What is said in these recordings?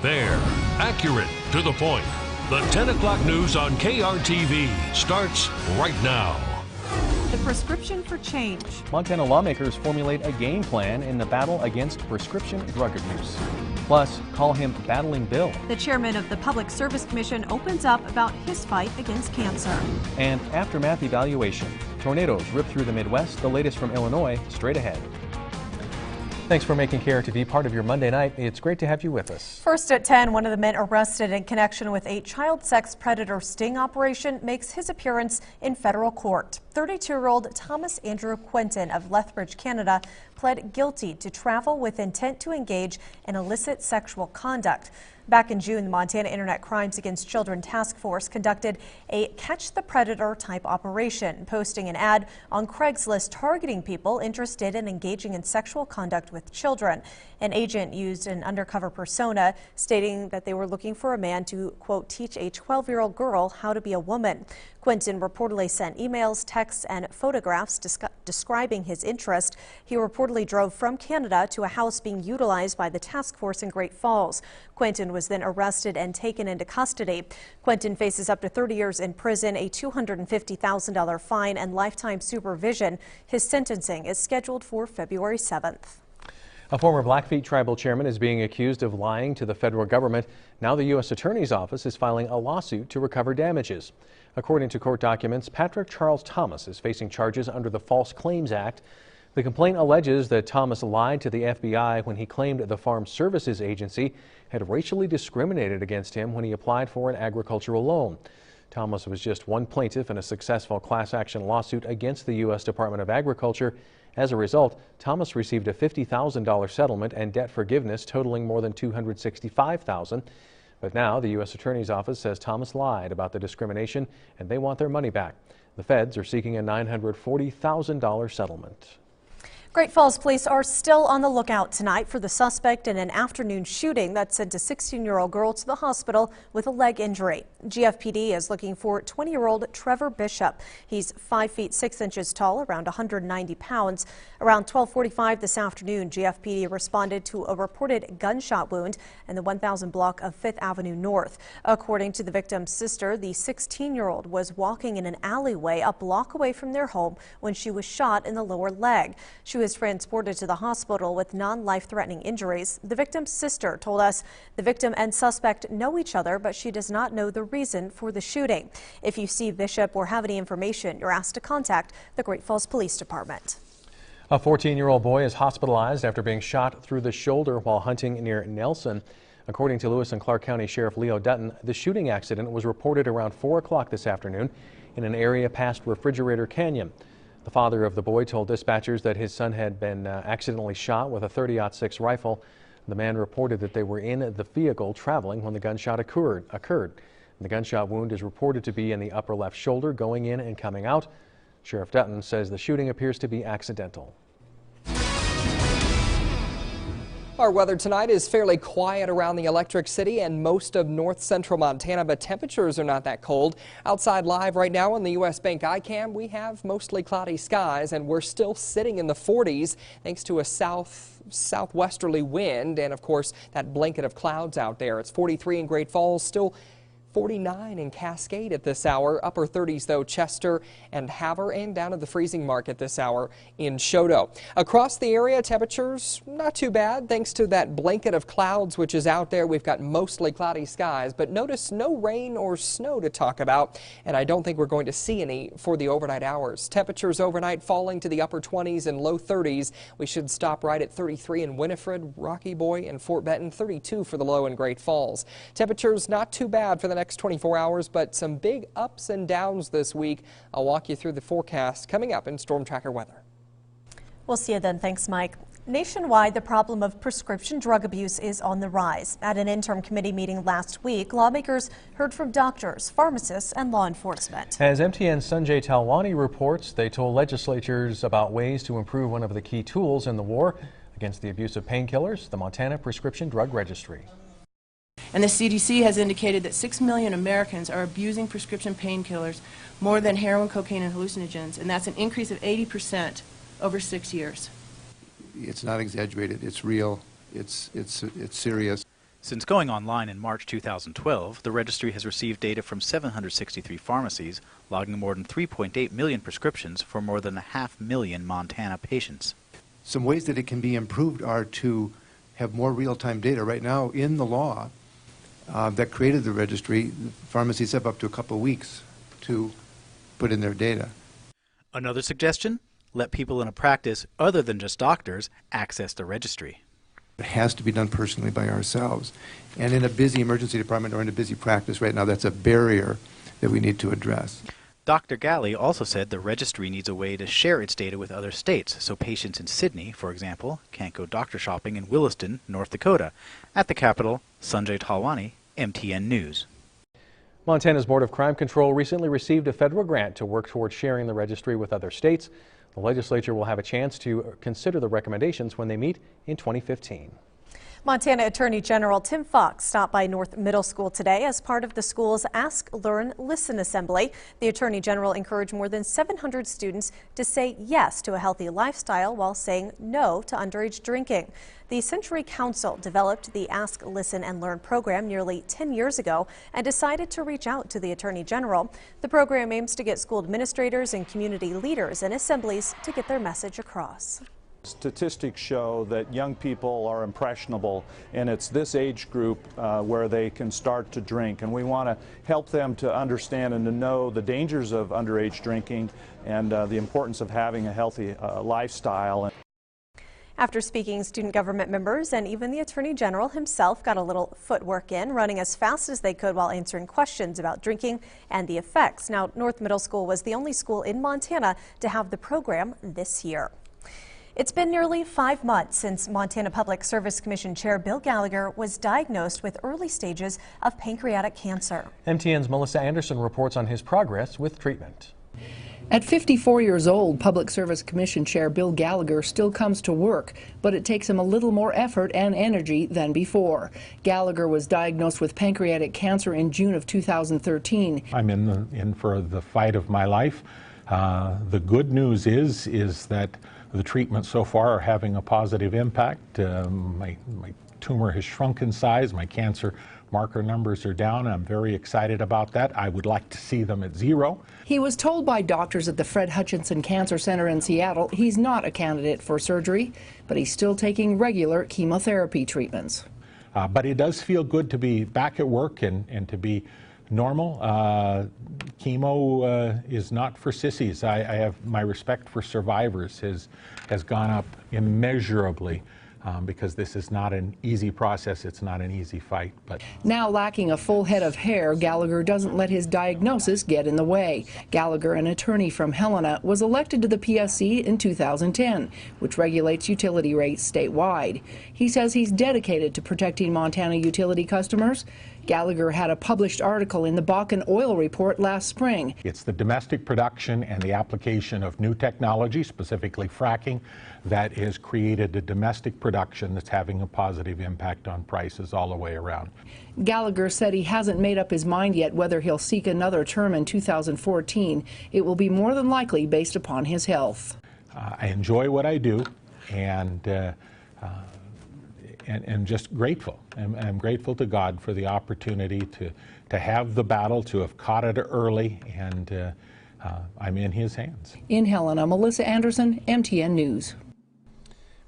Fair, accurate, to the point. The 10 o'clock news on KRTV starts right now. The prescription for change. Montana lawmakers formulate a game plan in the battle against prescription drug abuse. Plus, call him Battling Bill. The chairman of the Public Service Commission opens up about his fight against cancer. And aftermath evaluation. Tornadoes rip through the Midwest. The latest from Illinois, straight ahead. Thanks for making KRTV part of your Monday night. It's great to have you with us. First at 10, one of the men arrested in connection with a child sex predator sting operation makes his appearance in federal court. 32-year-old Thomas Andrew Quinton of Lethbridge, Canada, pled guilty to travel with intent to engage in illicit sexual conduct. Back in June, the Montana Internet Crimes Against Children Task Force conducted a Catch the Predator type operation, posting an ad on Craigslist targeting people interested in engaging in sexual conduct with children. An agent used an undercover persona, stating that they were looking for a man to, quote, teach a 12-year-old girl how to be a woman. Quinton reportedly sent emails, texts, and photographs describing his interest. He reportedly drove from Canada to a house being utilized by the task force in Great Falls. Quinton was then arrested and taken into custody. Quinton faces up to 30 years in prison, a $250,000 fine, and lifetime supervision. His sentencing is scheduled for February 7th. A former Blackfeet tribal chairman is being accused of lying to the federal government. Now the U.S. Attorney's Office is filing a lawsuit to recover damages. According to court documents, Patrick Charles Thomas is facing charges under the False Claims Act. The complaint alleges that Thomas lied to the FBI when he claimed the Farm Services Agency had racially discriminated against him when he applied for an agricultural loan. Thomas was just one plaintiff in a successful class action lawsuit against the U.S. Department of Agriculture. As a result, Thomas received a $50,000 settlement and debt forgiveness totaling more than $265,000. But now the U.S. Attorney's Office says Thomas lied about the discrimination and they want their money back. The feds are seeking a $940,000 settlement. Great Falls police are still on the lookout tonight for the suspect in an afternoon shooting that sent a 16-year-old girl to the hospital with a leg injury. GFPD is looking for 20-year-old Trevor Bishop. He's 5 feet 6 inches tall, around 190 pounds. Around 12:45 this afternoon, GFPD responded to a reported gunshot wound in the 1000 block of 5th Avenue North. According to the victim's sister, the 16-year-old was walking in an alleyway a block away from their home when she was shot in the lower leg. She was transported to the hospital with non-life-threatening injuries. The victim's sister told us the victim and suspect know each other, but she does not know the reason for the shooting. If you see Bishop or have any information, you're asked to contact the Great Falls Police Department. A 14-year-old boy is hospitalized after being shot through the shoulder while hunting near Nelson. According to Lewis and Clark County Sheriff Leo Dutton, the shooting accident was reported around 4 o'clock this afternoon in an area past Refrigerator Canyon. The father of the boy told dispatchers that his son had been accidentally shot with a .30-06 rifle. The man reported that they were in the vehicle traveling when the gunshot occurred. The gunshot wound is reported to be in the upper left shoulder, going in and coming out. Sheriff Dutton says the shooting appears to be accidental. Our weather tonight is fairly quiet around the Electric City and most of north central Montana, but temperatures are not that cold. Outside live right now on the U.S. Bank iCam, we have mostly cloudy skies and we're still sitting in the 40s thanks to a southwesterly wind and of course that blanket of clouds out there. It's 43 in Great Falls, still 49 in Cascade at this hour. Upper 30s though, Chester and Havre, and down at the freezing mark at this hour in Choteau. Across the area, temperatures not too bad thanks to that blanket of clouds which is out there. We've got mostly cloudy skies, but notice no rain or snow to talk about, and I don't think we're going to see any for the overnight hours. Temperatures overnight falling to the upper 20s and low 30s. We should stop right at 33 in Winifred, Rocky Boy, and Fort Benton, 32 for the low in Great Falls. Temperatures not too bad for the next 24 hours, but some big ups and downs this week. I'll walk you through the forecast coming up in Storm Tracker weather. We'll see you then. Thanks, Mike. Nationwide, the problem of prescription drug abuse is on the rise. At an interim committee meeting last week, lawmakers heard from doctors, pharmacists, and law enforcement. As MTN's Sanjay Talwani reports, they told legislatures about ways to improve one of the key tools in the war against the abuse of painkillers, the Montana Prescription Drug Registry. And the CDC has indicated that 6 million Americans are abusing prescription painkillers more than heroin, cocaine, and hallucinogens, and that's an increase of 80% over 6 years. It's not exaggerated. It's real. It's serious. Since going online in March 2012, the registry has received data from 763 pharmacies, logging more than 3.8 million prescriptions for more than 500,000 Montana patients. Some ways that it can be improved are to have more real-time data. Right now, in the law that created the registry, pharmacies have up to a couple of weeks to put in their data. Another suggestion? Let people in a practice other than just doctors access the registry. It has to be done personally by ourselves. And in a busy emergency department or in a busy practice right now, that's a barrier that we need to address. Dr. Gallagher also said the registry needs a way to share its data with other states, so patients in Sydney, for example, can't go doctor shopping in Williston, North Dakota. At the capital, Sanjay Talwani, MTN News. Montana's Board of Crime Control recently received a federal grant to work toward sharing the registry with other states. The legislature will have a chance to consider the recommendations when they meet in 2015. Montana Attorney General Tim Fox stopped by North Middle School today as part of the school's Ask, Learn, Listen assembly. The Attorney General encouraged more than 700 students to say yes to a healthy lifestyle while saying no to underage drinking. The Century Council developed the Ask, Listen, and Learn program nearly 10 years ago and decided to reach out to the Attorney General. The program aims to get school administrators and community leaders in assemblies to get their message across. Statistics show that young people are impressionable, and it's this age group where they can start to drink, and we want to help them to understand and to know the dangers of underage drinking and the importance of having a healthy lifestyle. After speaking, student government members and even the Attorney General himself got a little footwork in, running as fast as they could while answering questions about drinking and the effects. Now, North Middle School was the only school in Montana to have the program this year. It's been nearly 5 months since Montana Public Service Commission Chair Bill Gallagher was diagnosed with early stages of pancreatic cancer. MTN's Melissa Anderson reports on his progress with treatment. At 54 years old, Public Service Commission Chair Bill Gallagher still comes to work, but it takes him a little more effort and energy than before. Gallagher was diagnosed with pancreatic cancer in June of 2013. I'm in for the fight of my life. The good news is that the treatments so far are having a positive impact. My tumor has shrunk in size. My cancer marker numbers are down. I'm very excited about that. I would like to see them at 0. He was told by doctors at the Fred Hutchinson Cancer Center in Seattle he's not a candidate for surgery, but he's still taking regular chemotherapy treatments. But it does feel good to be back at work and to be normal. Chemo is not for sissies. I have my respect for survivors has gone up immeasurably because this is not an easy process. It's not an easy fight. But now lacking a full head of hair, Gallagher doesn't let his diagnosis get in the way. Gallagher, an attorney from Helena, was elected to the PSC in 2010, which regulates utility rates statewide. He says he's dedicated to protecting Montana utility customers. Gallagher had a published article in the Bakken Oil Report last spring. It's the domestic production and the application of new technology, specifically fracking, that has created a domestic production that's having a positive impact on prices all the way around. Gallagher said he hasn't made up his mind yet whether he'll seek another term in 2014. It will be more than likely based upon his health. I enjoy what I do, and just grateful. I'm grateful to God for the opportunity to have the battle, to have caught it early, and I'm in his hands. In Helena, Melissa Anderson, MTN News.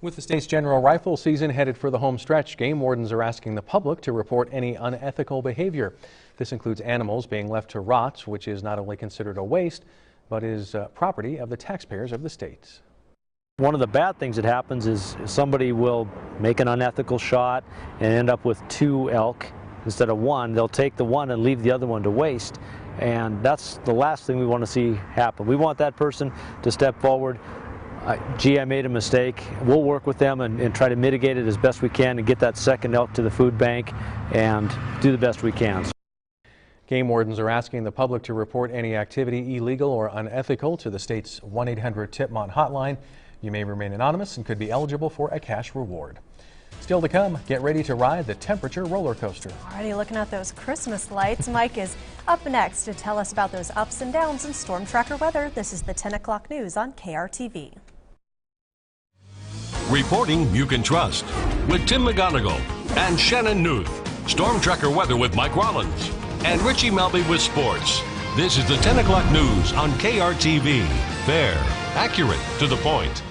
With the state's general rifle season headed for the home stretch, game wardens are asking the public to report any unethical behavior. This includes animals being left to rot, which is not only considered a waste, but is property of the taxpayers of the state. One of the bad things that happens is somebody will make an unethical shot and end up with 2 elk instead of 1. They'll take the 1 and leave the other one to waste, and that's the last thing we want to see happen. We want that person to step forward. Gee, I made a mistake. We'll work with them and try to mitigate it as best we can and get that second elk to the food bank and do the best we can. Game wardens are asking the public to report any activity illegal or unethical to the state's 1-800-TIP-MONT hotline. You may remain anonymous and could be eligible for a cash reward. Still to come, get ready to ride the temperature roller coaster. Already looking at those Christmas lights. Mike is up next to tell us about those ups and downs in storm tracker weather. This is the 10 o'clock news on KRTV. Reporting you can trust with Tim McGonigal and Shannon Newth. Storm Tracker weather with Mike Rollins, and Richie Melby with sports. This is the 10 o'clock news on KRTV. Fair, accurate, to the point.